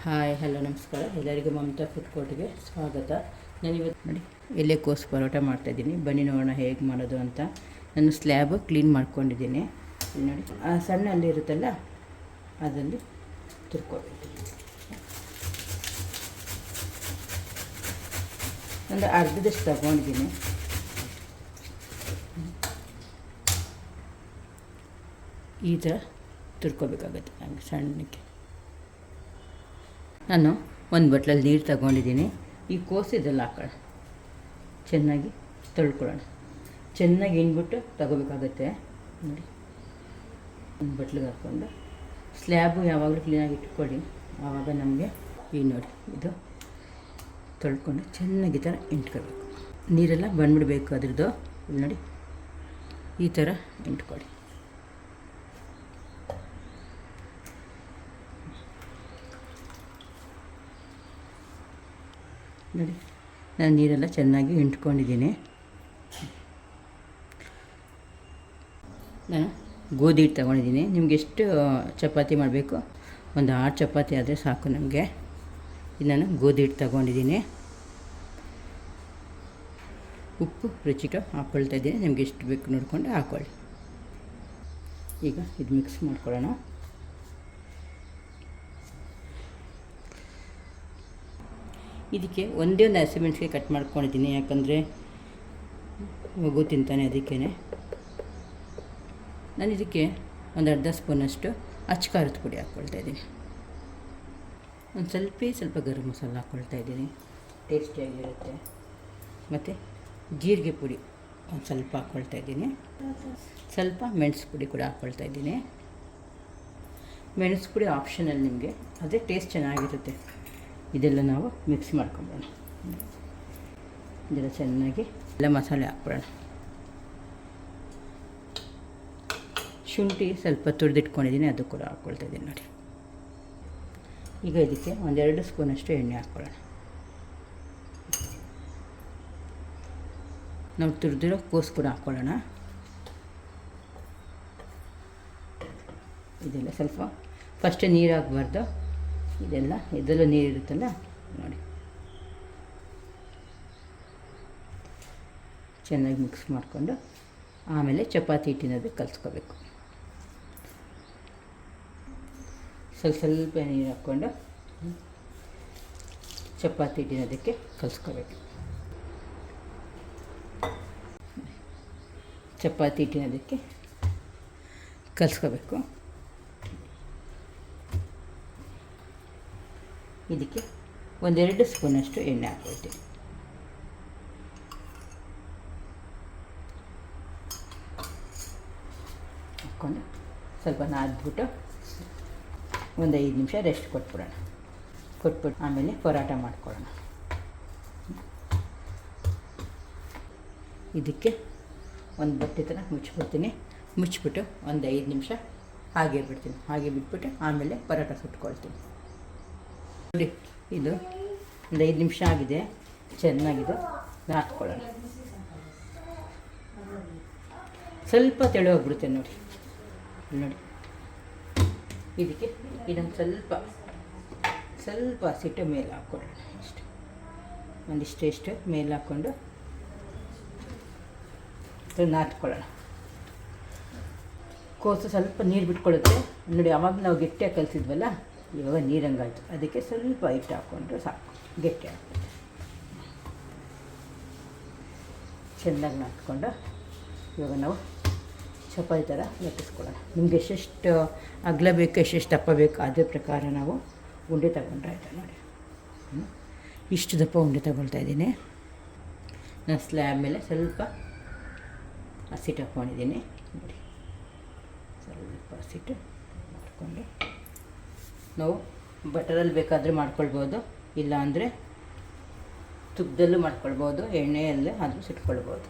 Hi hello ನಮಸ್ಕಾರ ಎಲ್ಲರಿಗೂ Mamata food ಕೋರ್ಟ್ಗೆ ಸ್ವಾಗತ. ನಾನಿವತ್ತು ನೋಡಿ ಎಲೆಕೋಸು ಪರೋಟ ಮಾಡ್ತಾಯಿದ್ದೀನಿ. ಬನ್ನಿ ನೋಡೋಣ ಹೇಗೆ ಮಾಡೋದು ಅಂತ. ನಾನು ಸ್ಲ್ಯಾಬ್ ಕ್ಲೀನ್ ಮಾಡ್ಕೊಂಡಿದ್ದೀನಿ. ಇಲ್ಲಿ ನೋಡಿ ಆ ಸಣ್ಣ ಅಲ್ಲಿ ಇರುತ್ತಲ್ಲ ಅದರಲ್ಲಿ ತುರ್ಕೊಳ್ಬೇಕು. ಒಂದು ಅರ್ಧದಷ್ಟು ತಗೊಂಡಿದ್ದೀನಿ. ಈ ಥರ ತುರ್ಕೋಬೇಕಾಗತ್ತೆ ಹಂಗೆ ಸಣ್ಣಕ್ಕೆ. ನಾನು ಒಂದು ಬಟ್ಲಲ್ಲಿ ನೀರು ತಗೊಂಡಿದ್ದೀನಿ. ಈ ಕೋಸಿದೆಲ್ಲ ಹಾಕೋಣ, ಚೆನ್ನಾಗಿ ತೊಳ್ಕೊಳ್ಳೋಣ. ಚೆನ್ನಾಗಿ ಹಿಂಡ್ಬಿಟ್ಟು ತಗೋಬೇಕಾಗತ್ತೆ. ನೋಡಿ ಒಂದು ಬಟ್ಲಿಗೆ ಹಾಕ್ಕೊಂಡು ಸ್ಲ್ಯಾಬು ಯಾವಾಗಲೂ ಕ್ಲೀನಾಗಿ ಇಟ್ಕೊಳ್ಳಿ. ಆವಾಗ ನಮಗೆ ಈ ನೋಡಿ ಇದು ತೊಳ್ಕೊಂಡು ಚೆನ್ನಾಗಿ ಈ ಥರ ಇಂಟ್ಕೋಬೇಕು. ನೀರೆಲ್ಲ ಬಂದ್ಬಿಡಬೇಕು ಅದ್ರದ್ದು. ಇಲ್ಲಿ ನೋಡಿ ಈ ಥರ ಇಂಟ್ಕೊಳ್ಳಿ. ನೋಡಿ ನಾನು ನೀರೆಲ್ಲ ಚೆನ್ನಾಗಿ ಹಿಂಡ್ಕೊಂಡಿದ್ದೀನಿ. ನಾನು ಗೋಧಿ ಹಿಟ್ಟು ತೊಗೊಂಡಿದ್ದೀನಿ. ನಿಮ್ಗೆ ಎಷ್ಟು ಚಪಾತಿ ಮಾಡಬೇಕು, ಒಂದು 6 ಚಪಾತಿ ಆದರೆ ಸಾಕು ನಮಗೆ. ಇದು ನಾನು ಗೋಧಿ ಹಿಟ್ಟು ತೊಗೊಂಡಿದ್ದೀನಿ. ಉಪ್ಪು ರುಚಿಗೆ ಹಾಕ್ಕೊಳ್ತಾ ಇದ್ದೀನಿ. ನಿಮ್ಗೆ ಎಷ್ಟು ಬೇಕು ನೋಡಿಕೊಂಡು ಹಾಕ್ಕೊಳ್ಳಿ. ಈಗ ಇದು ಮಿಕ್ಸ್ ಮಾಡ್ಕೊಳ್ಳೋಣ. ಇದಕ್ಕೆ ಒಂದೇ ಒಂದು ಹಸಿಮೆಣಸಿಗೆ ಕಟ್ ಮಾಡ್ಕೊಂಡಿದ್ದೀನಿ, ಯಾಕಂದರೆ ಮಗು ತಿಂತಾನೆ ಅದಕ್ಕೇ. ನಾನು ಇದಕ್ಕೆ ಒಂದು ಅರ್ಧ ಸ್ಪೂನಷ್ಟು ಅಚ್ಚ ಖಾರದ ಪುಡಿ ಹಾಕ್ಕೊಳ್ತಾ ಇದ್ದೀನಿ. ಒಂದು ಸ್ವಲ್ಪ ಗರಂ ಮಸಾಲ ಹಾಕ್ಕೊಳ್ತಾ ಇದ್ದೀನಿ, ಟೇಸ್ಟಿಯಾಗಿರುತ್ತೆ. ಮತ್ತು ಜೀರಿಗೆ ಪುಡಿ ಒಂದು ಸ್ವಲ್ಪ ಹಾಕ್ಕೊಳ್ತಾ ಇದ್ದೀನಿ. ಸ್ವಲ್ಪ ಮೆಣಸು ಪುಡಿ ಕೂಡ ಹಾಕ್ಕೊಳ್ತಾ ಇದ್ದೀನಿ. ಮೆಣಸು ಪುಡಿ ಆಪ್ಷನಲ್ ನಿಮಗೆ, ಅದೇ ಟೇಸ್ಟ್ ಚೆನ್ನಾಗಿರುತ್ತೆ. ಇದೆಲ್ಲ ನಾವು ಮಿಕ್ಸ್ ಮಾಡ್ಕೊಂಬೋಣ. ಇದೆಲ್ಲ ಚೆನ್ನಾಗಿ ಎಲ್ಲ ಮಸಾಲೆ ಹಾಕ್ಬಿಡೋಣ. ಶುಂಠಿ ಸ್ವಲ್ಪ ತುರಿದಿಟ್ಕೊಂಡಿದ್ದೀನಿ, ಅದು ಕೂಡ ಹಾಕ್ಕೊಳ್ತಾ ಇದ್ದೀನಿ ನೋಡಿ. ಈಗ ಇದಕ್ಕೆ 1-2 ಸ್ಪೂನಷ್ಟು ಎಣ್ಣೆ ಹಾಕ್ಕೊಳ್ಳೋಣ. ನಾವು ತುರಿದಿರೋ ಕೋಸು ಕೂಡ ಹಾಕ್ಕೊಳ್ಳೋಣ. ಇದೆಲ್ಲ ಸ್ವಲ್ಪ ಫಸ್ಟೇ ನೀರು ಹಾಕಬಾರ್ದು. ಇದೆಲ್ಲ ನೀರಿರುತ್ತಲ್ಲ ನೋಡಿ, ಚೆನ್ನಾಗಿ ಮಿಕ್ಸ್ ಮಾಡಿಕೊಂಡು ಆಮೇಲೆ ಚಪಾತಿ ಹಿಟ್ಟಿನದು ಕಲಿಸ್ಕೋಬೇಕು. ಸ್ವಲ್ಪ ನೀರು ಹಾಕ್ಕೊಂಡು ಚಪಾತಿ ಹಿಟ್ಟಿನದಕ್ಕೆ ಕಲಿಸ್ಕೋಬೇಕು. ಚಪಾತಿ ಹಿಟ್ಟಿನದಕ್ಕೆ ಕಲಿಸ್ಕೋಬೇಕು. ಇದಕ್ಕೆ 1-2 ಸ್ಪೂನಷ್ಟು ಎಣ್ಣೆ ಹಾಕ್ಕೊಳ್ತೀನಿ. ಹಾಕ್ಕೊಂಡು ಸ್ವಲ್ಪ ನಾದ್ಬಿಟ್ಟು ಒಂದು 5 ನಿಮಿಷ ರೆಸ್ಟ್ ಕೊಟ್ಬಿಟ್ಟು ಆಮೇಲೆ ಪರೋಟ ಮಾಡ್ಕೊಳ್ಳೋಣ. ಇದಕ್ಕೆ ಒಂದು ಬಟ್ಟೆ ಥರ ಮುಚ್ಚಿಬಿಟ್ಟು ಒಂದು 5 ನಿಮಿಷ ಹಾಗೆ ಬಿಡ್ತೀನಿ. ಹಾಗೆ ಬಿಟ್ಬಿಟ್ಟು ಆಮೇಲೆ ಪರೋಟ ಸುಟ್ಕೊಳ್ತೀನಿ. ನೋಡಿ ಇದು ಒಂದು 5 ನಿಮಿಷ ಆಗಿದೆ. ಚೆನ್ನಾಗಿದೆ, ನಾದ್ಕೊಳ್ಳೋಣ. ಸ್ವಲ್ಪ ತೆಳುವಾಗ್ಬಿಡುತ್ತೆ ನೋಡಿ. ಇದಕ್ಕೆ ಇದೊಂದು ಸ್ವಲ್ಪ ಹಸಿಟ್ಟು ಮೇಲೆ ಹಾಕ್ಕೊಳ್ಳೋಣ. ಒಂದಿಷ್ಟು ಮೇಲೆ ಹಾಕ್ಕೊಂಡು ನಾದ್ಕೊಳ್ಳೋಣ. ಕೋಸು ಸ್ವಲ್ಪ ನೀರು ಬಿಟ್ಕೊಳ್ಳುತ್ತೆ ನೋಡಿ. ಆವಾಗ ನಾವು ಗಟ್ಟಿಯಾಗಿ ಕಲಿಸಿದ್ವಲ್ಲ, ಇವಾಗ ನೀರಂಗಾಯ್ತು. ಅದಕ್ಕೆ ಸ್ವಲ್ಪ ಹಿಟ್ಟು ಹಾಕ್ಕೊಂಡ್ರೆ ಸಾಕು, ಗಟ್ಟಿ ಹಾಕ್ಬೇಕು. ಚೆನ್ನಾಗಿ ನಾದ್ಕೊಂಡು ಇವಾಗ ನಾವು ಚಪಾತಿ ಥರ ಲಟ್ಟಿಸ್ಕೊಳ್ಳೋಣ. ನಿಮ್ಗೆ ಎಷ್ಟೆಷ್ಟು ಅಗಲ ಬೇಕು, ಎಷ್ಟೆಷ್ಟು ದಪ್ಪ ಬೇಕು, ಅದೇ ಪ್ರಕಾರ ನಾವು ಉಂಡೆ ತಗೊಂಡ್ರೆ ಆಯಿತು ನೋಡಿ. ಇಷ್ಟು ದಪ್ಪ ಉಂಡೆ ತಗೊಳ್ತಾ ಇದ್ದೀನಿ. ನಾನು ಸ್ಲ್ಯಾಬ್ ಮೇಲೆ ಸ್ವಲ್ಪ ಹಸಿಟ್ಟು ಹಾಕ್ಕೊಂಡಿದ್ದೀನಿ ನೋಡಿ. ಸ್ವಲ್ಪ ಹಸಿಟ್ಟು ಮಾಡಿಕೊಂಡು ನಾವು ಬಟರಲ್ಲಿ ಬೇಕಾದರೆ ಮಾಡ್ಕೊಳ್ಬೋದು, ಇಲ್ಲ ಅಂದರೆ ತುಪ್ಪದಲ್ಲೂ ಮಾಡ್ಕೊಳ್ಬೋದು, ಎಣ್ಣೆಯಲ್ಲೇ ಆದರೂ ಸುಟ್ಕೊಳ್ಬೋದು.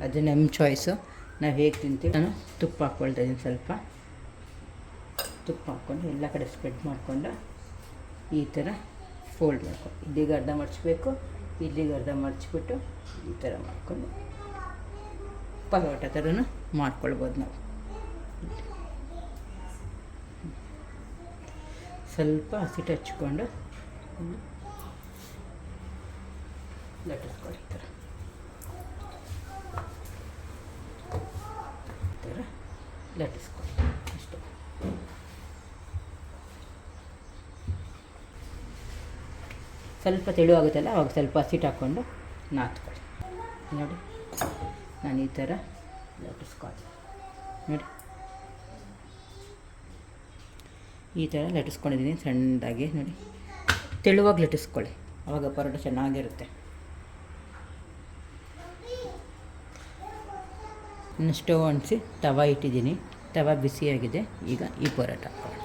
ಅದು ನಮ್ಮ ಚಾಯ್ಸು, ನಾವು ಹೇಗೆ ತಿಂತೀವಿ. ನಾನು ತುಪ್ಪ ಹಾಕ್ಕೊಳ್ತಾ ಇದ್ದೀನಿ. ಸ್ವಲ್ಪ ತುಪ್ಪ ಹಾಕ್ಕೊಂಡು ಎಲ್ಲ ಕಡೆ ಸ್ಪ್ರೆಡ್ ಮಾಡಿಕೊಂಡು ಈ ಥರ ಫೋಲ್ಡ್ ಮಾಡ್ಕೊಂಡು ಇಲ್ಲಿಗೆ ಅರ್ಧ ಮಡಚಬೇಕು, ಇಲ್ಲಿಗೆ ಅರ್ಧ ಮಡಚಿಬಿಟ್ಟು ಈ ಥರ ಮಾಡಿಕೊಂಡು ಪರೋಟ ಥರನೂ ಮಾಡ್ಕೊಳ್ಬೋದು ನಾವು. ಸ್ವಲ್ಪ ಹಸಿಟ್ಟು ಹಚ್ಕೊಂಡು ಲಟ್ಟಿಸ್ಕೊಳ್ಳಿ. ಈ ಥರ ಲಟ್ಟಿಸ್ಕೊಳ್ಳಿ ಅಷ್ಟೇ. ಸ್ವಲ್ಪ ತೆಳುವಾಗುತ್ತಲ್ಲ ಅವಾಗ ಸ್ವಲ್ಪ ಹಸಿಟ್ಟು ಹಾಕ್ಕೊಂಡು ನಾದ್ಕೊಳ್ಳಿ. ನೋಡಿ ನಾನು ಈ ಥರ ಲಟ್ಟಿಸ್ಕೊಳ್ಳಿ. ನೋಡಿ ಈ ಥರ ಲಟ್ಟಿಸ್ಕೊಂಡಿದ್ದೀನಿ ಸಣ್ಣದಾಗಿ. ನೋಡಿ ತೆಳುವಾಗಿ ಲಟ್ಟಿಸ್ಕೊಳ್ಳಿ, ಆವಾಗ ಪರೋಟ ಚೆನ್ನಾಗಿರುತ್ತೆ. ಇನ್ನು ಸ್ಟವ್ ಅಂಟಿಸಿ ತವಾ ಇಟ್ಟಿದ್ದೀನಿ, ತವಾ ಬಿಸಿಯಾಗಿದೆ. ಈಗ ಈ ಪರೋಟ ಹಾಕೋಣ.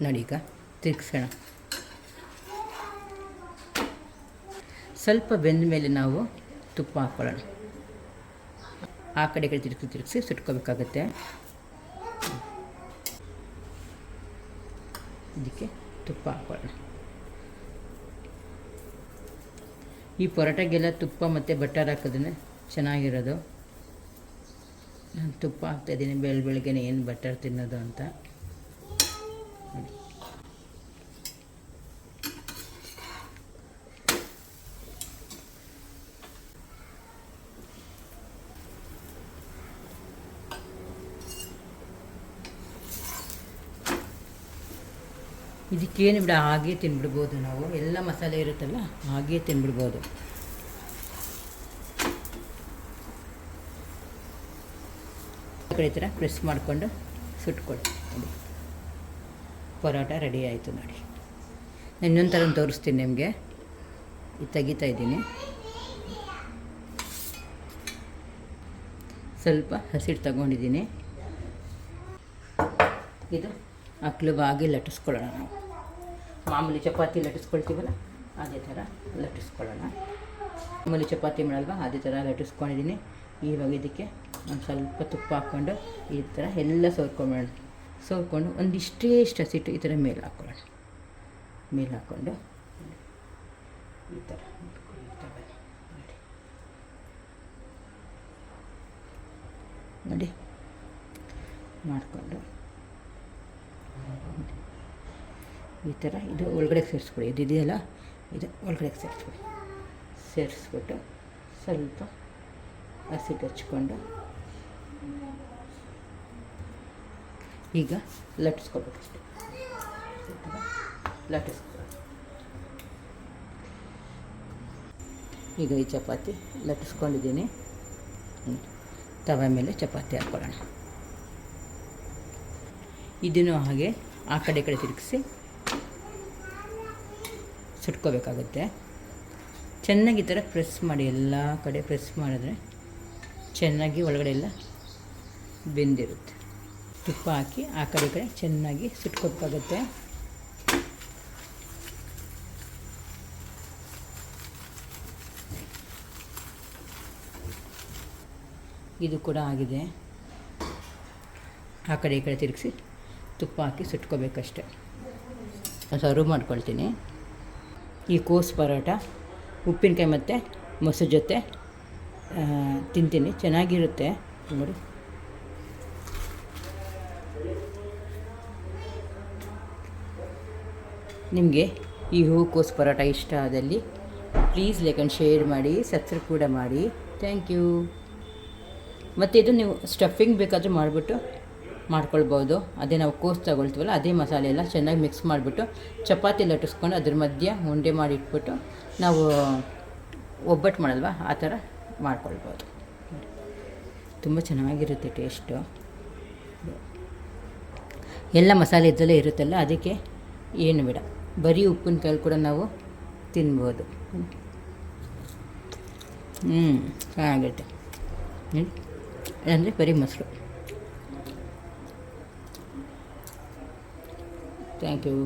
ನೋಡಿ ಈಗ ತಿರುಗಿಸೋಣ. ಸ್ವಲ್ಪ ಬೆಂದ ಮೇಲೆ ನಾವು ತುಪ್ಪ ಹಾಕ್ಕೊಳ್ಳೋಣ. ಆ ಕಡೆ ತಿರುಗಿಸಿ ಸುಟ್ಕೋಬೇಕಾಗತ್ತೆ. ಇದಕ್ಕೆ ತುಪ್ಪ ಹಾಕ್ಕೊಳ್ಳೋಣ. ಈ ಪರೋಟಗೆಲ್ಲ ತುಪ್ಪ ಮತ್ತು ಬಟರ್ ಹಾಕಿದ್ರೆ ಚೆನ್ನಾಗಿರೋದು. ನಾನು ತುಪ್ಪ ಹಾಕ್ತಾಯಿದ್ದೀನಿ, ಬೆಳಗ್ಗೆ ಏನು ಬಟರ್ ತಿನ್ನೋದು ಅಂತ. ಇದಕ್ಕೇನು ಬಿಡ, ಹಾಗೇ ತಿನ್ಬಿಡ್ಬೋದು ನಾವು. ಎಲ್ಲ ಮಸಾಲೆ ಇರುತ್ತಲ್ಲ, ಹಾಗೇ ತಿನ್ಬಿಡ್ಬೋದು. ಆ ಕಡೆ ಈ ಥರ ಪ್ರೆಸ್ ಮಾಡಿಕೊಂಡು ಸುಟ್ಕೊಳ್ಳಿ. ನೋಡಿ ಪರೋಟ ರೆಡಿ ಆಯಿತು. ನೋಡಿ ನಾನು ಇನ್ನೊಂದು ಥರ ತೋರಿಸ್ತೀನಿ ನಿಮಗೆ. ಇದು ತೆಗಿತಾ ಇದ್ದೀನಿ. ಸ್ವಲ್ಪ ಹಸಿಟ್ಟು ತಗೊಂಡಿದ್ದೀನಿ. ಇದು ಅಕ್ಲವಾಗಿ ಲಟ್ಟಿಸ್ಕೊಳ್ಳೋಣ. ನಾವು ಮಾಮೂಲಿ ಚಪಾತಿ ಲಟ್ಟಿಸ್ಕೊಳ್ತೀವಲ್ಲ ಅದೇ ಥರ ಲಟ್ಟಿಸ್ಕೊಳ್ಳೋಣ. ಮಾಮೂಲಿ ಚಪಾತಿ ಮಾಡಲ್ವ ಅದೇ ಥರ ಲಟ್ಟಿಸ್ಕೊಂಡಿದ್ದೀನಿ. ಇವಾಗ ಇದಕ್ಕೆ ಒಂದು ಸ್ವಲ್ಪ ತುಪ್ಪ ಹಾಕ್ಕೊಂಡು ಈ ಥರ ಎಲ್ಲ ಸೋರ್ಕೊಂಡು ಒಂದಿಷ್ಟೇ ಹಸಿಟ್ಟು ಈ ಥರ ಮೇಲೆ ಹಾಕ್ಕೊಳ್ಳೋಣ. ಮೇಲೆ ಹಾಕ್ಕೊಂಡು ಈ ಥರ ನೋಡಿ ಮಾಡಿಕೊಂಡು ಈ ಥರ ಇದು ಒಳಗಡೆ ಸೇರಿಸ್ಕೊಳ್ಳಿ. ಇದೆಯಲ್ಲ ಇದು ಒಳಗಡೆ ಸೇರಿಸ್ಬಿಟ್ಟು ಸ್ವಲ್ಪ ಹಸಿಟ್ಟು ಹಚ್ಕೊಂಡು ಈಗ ಲಟ್ಟಿಸ್ಕೊಬೇಕಷ್ಟೆ. ಲಟ್ಟಿಸ್ಕೊಳ್ಳಿ. ಈಗ ಈ ಚಪಾತಿ ಲಟ್ಟಿಸ್ಕೊಂಡಿದ್ದೀನಿ. ತವೆ ಮೇಲೆ ಚಪಾತಿ ಹಾಕ್ಕೊಳ್ಳೋಣ. ಇದನ್ನು ಹಾಗೆ ಆ ಕಡೆ ಈ ಕಡೆ ತಿರುಗಿಸಿ ಸುಟ್ಕೋಬೇಕಾಗುತ್ತೆ. ಚೆನ್ನಾಗಿ ಈ ಥರ ಪ್ರೆಸ್ ಮಾಡಿ, ಎಲ್ಲ ಕಡೆ ಪ್ರೆಸ್ ಮಾಡಿದ್ರೆ ಚೆನ್ನಾಗಿ ಒಳಗಡೆ ಎಲ್ಲ ಬೆಂದಿರುತ್ತೆ. ತುಪ್ಪ ಹಾಕಿ ಆ ಕಡೆ ಈ ಕಡೆ ಚೆನ್ನಾಗಿ ಸುಟ್ಕೋಬೇಕಾಗುತ್ತೆ. ಇದು ಕೂಡ ಆಗಿದೆ. ಆ ಕಡೆ ಈ ಕಡೆ ತಿರುಗಿಸಿ ತುಪ್ಪ ಹಾಕಿ ಸುಟ್ಕೋಬೇಕಷ್ಟೆ. ಸರ್ವ್ ಮಾಡ್ಕೊಳ್ತೀನಿ. ಈ ಕೋಸು ಪರೋಟ ಉಪ್ಪಿನಕಾಯಿ ಮತ್ತು ಮೊಸರು ಜೊತೆ ತಿಂತೀನಿ, ಚೆನ್ನಾಗಿರುತ್ತೆ ನೋಡಿ. ನಿಮಗೆ ಈ ಹೂಕೋಸು ಪರೋಟ ಇಷ್ಟ ಆದಲ್ಲಿ ಪ್ಲೀಸ್ ಲೈಕ್ ಆ್ಯಂಡ್ ಶೇರ್ ಮಾಡಿ, ಸಬ್ಸ್ಕ್ರೈಬ್ ಕೂಡ ಮಾಡಿ. Thank you. ಮತ್ತು ಇದು ನೀವು ಸ್ಟಫಿಂಗ್ ಬೇಕಾದರೆ ಮಾಡಿಬಿಟ್ಟು ಮಾಡ್ಕೊಳ್ಬೋದು. ಅದೇ ನಾವು ಕೋಸು ತಗೊಳ್ತೀವಲ್ಲ ಅದೇ ಮಸಾಲೆ ಎಲ್ಲ ಚೆನ್ನಾಗಿ ಮಿಕ್ಸ್ ಮಾಡಿಬಿಟ್ಟು ಚಪಾತಿ ಲಟ್ಟಿಸ್ಕೊಂಡು ಅದ್ರ ಮಧ್ಯೆ ಉಂಡೆ ಮಾಡಿ ಇಟ್ಬಿಟ್ಟು ನಾವು ಒಬ್ಬಟ್ಟು ಮಾಡಲ್ವ ಆ ಥರ ಮಾಡ್ಕೊಳ್ಬೋದು. ತುಂಬ ಚೆನ್ನಾಗಿರುತ್ತೆ ಟೇಸ್ಟು. ಎಲ್ಲ ಮಸಾಲೆ ಇದ್ದಲ್ಲೇ ಇರುತ್ತಲ್ಲ, ಅದಕ್ಕೆ ಏನು ಬೇಡ, ಬರೀ ಉಪ್ಪಿನಕಾಯಲ್ಲಿ ಕೂಡ ನಾವು ತಿನ್ಬೋದು. ಚೆನ್ನಾಗಿರುತ್ತೆ. ಅಂದರೆ ಬರೀ ಮೊಸರು. Thank you.